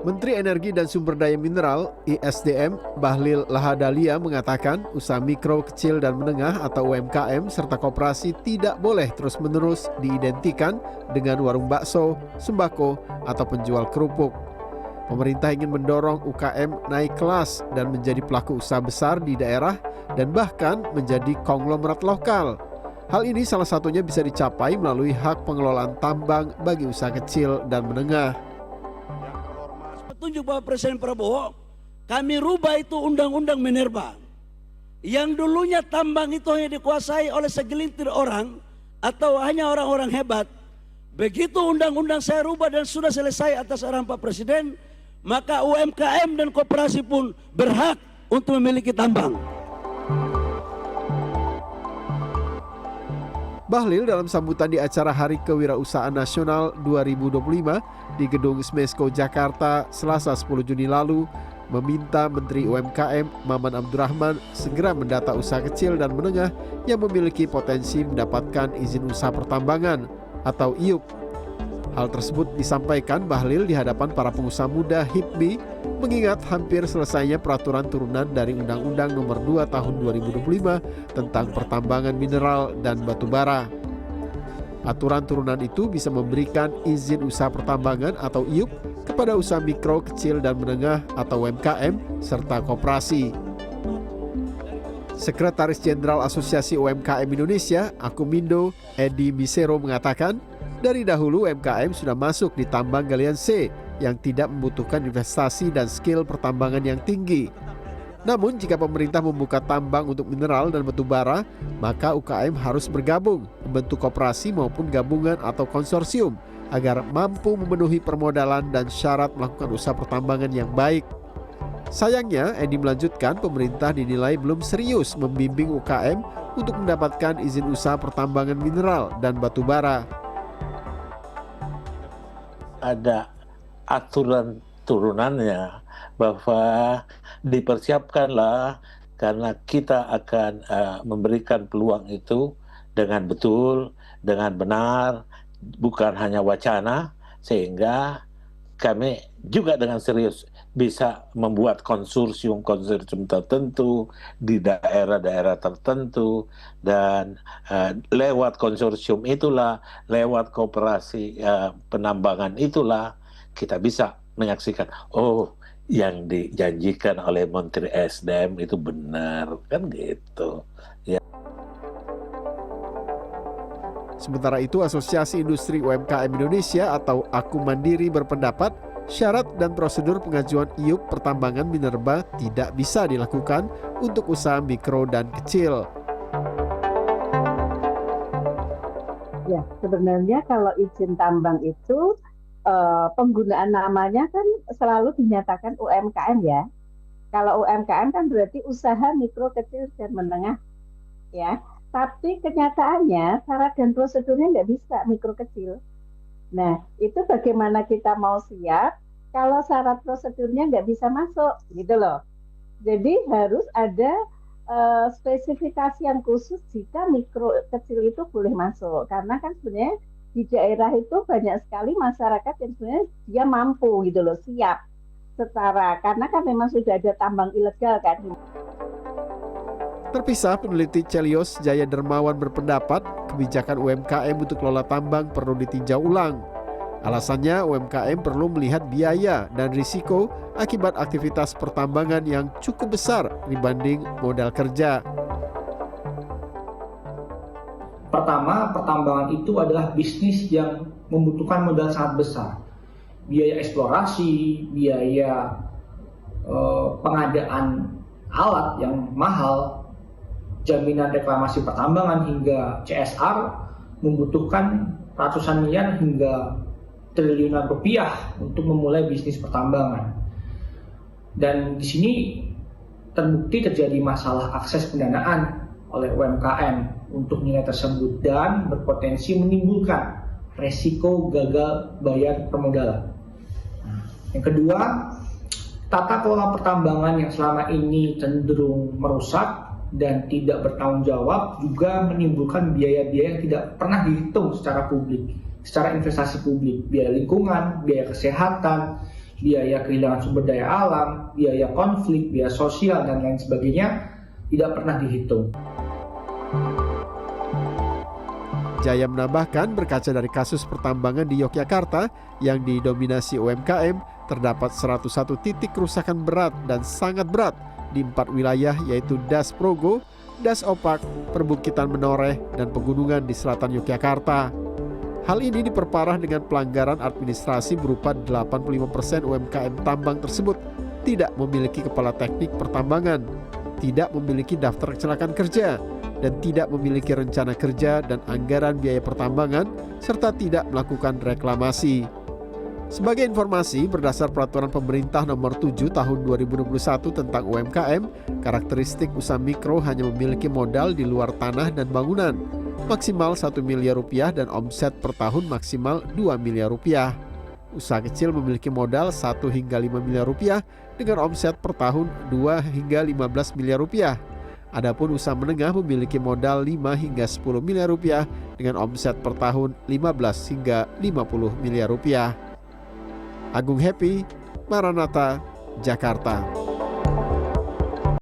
Menteri Energi dan Sumber Daya Mineral (ISDM) Bahlil Lahadalia mengatakan usaha mikro, kecil, dan menengah atau UMKM serta koperasi tidak boleh terus-menerus diidentikan dengan warung bakso, sembako, atau penjual kerupuk. Pemerintah ingin mendorong UKM naik kelas dan menjadi pelaku usaha besar di daerah dan bahkan menjadi konglomerat lokal. Hal ini salah satunya bisa dicapai melalui hak pengelolaan tambang bagi usaha kecil dan menengah. Tunjuk Bapak Presiden Prabowo, kami rubah itu Undang-Undang Minerba. Yang dulunya tambang itu hanya dikuasai oleh segelintir orang atau hanya orang-orang hebat. Begitu undang-undang saya rubah dan sudah selesai atas arahan Pak Presiden, maka UMKM dan koperasi pun berhak untuk memiliki tambang. Bahlil dalam sambutan di acara Hari Kewirausahaan Nasional 2025 di Gedung Smesco Jakarta Selasa 10 Juni lalu meminta Menteri UMKM Maman Abdurrahman segera mendata usaha kecil dan menengah yang memiliki potensi mendapatkan izin usaha pertambangan atau IUP. Hal tersebut disampaikan Bahlil di hadapan para pengusaha muda HIPMI mengingat hampir selesainya peraturan turunan dari Undang-Undang Nomor 2 Tahun 2025 tentang pertambangan mineral dan batu bara. Aturan turunan itu bisa memberikan izin usaha pertambangan atau IUP kepada usaha mikro, kecil, dan menengah atau UMKM serta koperasi. Sekretaris Jenderal Asosiasi UMKM Indonesia, Akumindo, Edi Misero mengatakan, dari dahulu UMKM sudah masuk di tambang galian C yang tidak membutuhkan investasi dan skill pertambangan yang tinggi. Namun jika pemerintah membuka tambang untuk mineral dan batu bara, maka UKM harus bergabung, membentuk koperasi maupun gabungan atau konsorsium agar mampu memenuhi permodalan dan syarat melakukan usaha pertambangan yang baik. Sayangnya, Edi melanjutkan pemerintah dinilai belum serius membimbing UKM untuk mendapatkan izin usaha pertambangan mineral dan batu bara. Ada aturan turunannya bahwa dipersiapkanlah karena kita akan memberikan peluang itu dengan betul, dengan benar, bukan hanya wacana, sehingga kami juga dengan serius bisa membuat konsorsium-konsorsium tertentu di daerah-daerah tertentu dan lewat konsorsium itulah, lewat koperasi penambangan itulah kita bisa menyaksikan, oh yang dijanjikan oleh Menteri SDM itu benar, kan gitu. Ya. Sementara itu, Asosiasi Industri UMKM Indonesia atau Aku Mandiri berpendapat syarat dan prosedur pengajuan IUP pertambangan minerba tidak bisa dilakukan untuk usaha mikro dan kecil. Ya, sebenarnya kalau izin tambang itu penggunaan namanya kan selalu dinyatakan UMKM ya. Kalau UMKM kan berarti usaha mikro, kecil, dan menengah ya. Tapi kenyataannya syarat dan prosedurnya nggak bisa mikro kecil. Nah, itu bagaimana kita mau siap kalau syarat prosedurnya nggak bisa masuk, gitu loh. Jadi harus ada spesifikasi yang khusus jika mikro kecil itu boleh masuk. Karena kan sebenarnya di daerah itu banyak sekali masyarakat yang sebenarnya dia mampu, gitu loh, siap setara. Karena kan memang sudah ada tambang ilegal kan. Terpisah, peneliti Celios Jaya Dermawan berpendapat kebijakan UMKM untuk kelola tambang perlu ditinjau ulang. Alasannya UMKM perlu melihat biaya dan risiko akibat aktivitas pertambangan yang cukup besar dibanding modal kerja. Pertama, pertambangan itu adalah bisnis yang membutuhkan modal sangat besar. Biaya eksplorasi, biaya pengadaan alat yang mahal, jaminan reklamasi pertambangan hingga CSR membutuhkan ratusan miliar hingga triliunan rupiah untuk memulai bisnis pertambangan. Dan di sini terbukti terjadi masalah akses pendanaan oleh UMKM untuk nilai tersebut dan berpotensi menimbulkan resiko gagal bayar permodalan. Yang kedua, tata kelola pertambangan yang selama ini cenderung merusak dan tidak bertanggung jawab juga menimbulkan biaya-biaya yang tidak pernah dihitung secara publik, secara investasi publik, biaya lingkungan, biaya kesehatan, biaya kehilangan sumber daya alam, biaya konflik, biaya sosial, dan lain sebagainya tidak pernah dihitung. Jaya menambahkan berkaca dari kasus pertambangan di Yogyakarta yang didominasi UMKM, terdapat 101 titik kerusakan berat dan sangat berat di 4 wilayah yaitu Das Progo, Das Opak, Perbukitan Menoreh, dan pegunungan di selatan Yogyakarta. Hal ini diperparah dengan pelanggaran administrasi berupa 85% UMKM tambang tersebut tidak memiliki kepala teknik pertambangan, tidak memiliki daftar kecelakaan kerja, dan tidak memiliki rencana kerja dan anggaran biaya pertambangan, serta tidak melakukan reklamasi. Sebagai informasi, berdasar Peraturan Pemerintah Nomor 7 Tahun 2021 tentang UMKM, karakteristik usaha mikro hanya memiliki modal di luar tanah dan bangunan, maksimal 1 miliar rupiah dan omset per tahun maksimal 2 miliar rupiah. Usaha kecil memiliki modal 1 hingga 5 miliar rupiah dengan omset per tahun 2 hingga 15 miliar rupiah. Adapun usaha menengah memiliki modal 5 hingga 10 miliar rupiah dengan omset per tahun 15 hingga 50 miliar rupiah. Agung Happy, Maranatha, Jakarta.